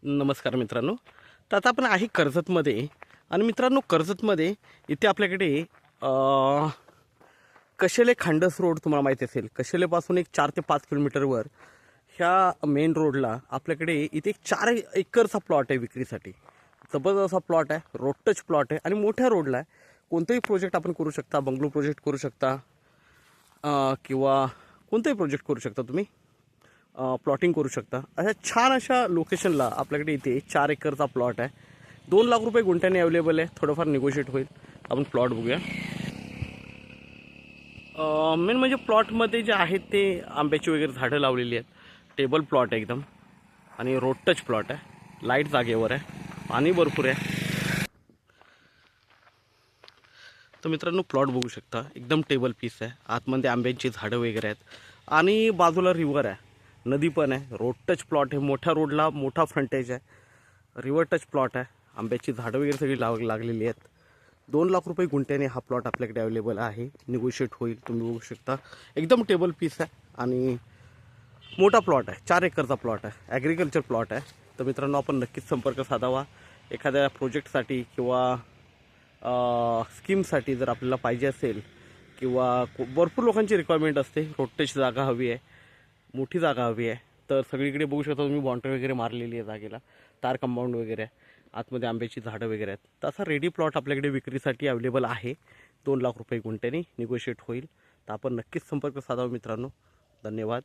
नमस्कार मित्रांनो. तर आता आपण आहे कर्जतमध्ये आणि मित्रांनो कर्जतमध्ये इथे आपल्याकडे कशेले खांडस रोड तुम्हाला माहिती असेल. कशेलेपासून एक 4 ते 5 किलोमीटरवर ह्या मेन रोडला आपल्याकडे इथे एक 4 एकरचा प्लॉट आहे विक्रीसाठी. जबरदस्त असा प्लॉट आहे, रोड टच प्लॉट आहे आणि मोठ्या रोडला आहे. कोणतेही प्रोजेक्ट आपण करू शकता, बंगलो प्रोजेक्ट करू शकता किंवा कोणताही प्रोजेक्ट करू शकता तुम्ही. प्लॉटिंग करू शकता. अशा छान अशा लोकेशनला आपल्याकडे इथे 4 एकरचा प्लॉट आहे. 2 लाख रुपये गुंठ्याने अवेलेबल आहे. थोडंफार निगोशिएट होईल. आपण प्लॉट बघूया. मेन म्हणजे प्लॉटमध्ये जे आहेत ते आंब्याची वगैरे झाडं लावलेली आहेत. टेबल प्लॉट आहे एकदम आणि रोड टच प्लॉट आहे. लाईट जागेवर आहे, पाणी भरपूर आहे. तर मित्रांनो प्लॉट बघू शकता, एकदम टेबल पीस आहे. आतमध्ये आंब्यांची झाडं वगैरे आहेत आणि बाजूला रिव्हर आहे, नदी पण आहे. रोड टच प्लॉट आहे, मोठ्या रोडला मोठा फ्रंटेज आहे, रिव्हर टच प्लॉट आहे. आंब्याची झाडं वगैरे सगळी लागलेली आहेत. 2 लाख रुपये गुंठ्याने हा प्लॉट आपल्याकडे अवेलेबल आहे. निगोशिएट होईल. तुम्ही बघू शकता एकदम टेबल पीस आहे आणि मोठा प्लॉट आहे. 4 एकरचा प्लॉट आहे, ॲग्रिकल्चर प्लॉट आहे. तर मित्रांनो आपण नक्कीच संपर्क साधावा. एखाद्या प्रोजेक्टसाठी किंवा स्कीमसाठी जर आपल्याला पाहिजे असेल किंवा भरपूर लोकांची रिक्वायरमेंट असते. रोड टच जागा हवी आहे, मोठी जागा हवी आहे. तर सगळीकडे बघू शकता तुम्ही बाउंड्री वगैरे मारलेली आहे जागेला, तार कंपाऊंड वगैरे आहे, आतमध्ये आंब्याची झाडं वगैरे आहेत. तर असा रेडी प्लॉट आपल्याकडे विक्रीसाठी अवेलेबल आहे. 2 लाख रुपये गुंठ्याने निगोशिएट होईल. तर आपण नक्कीच संपर्क साधावा मित्रांनो. धन्यवाद.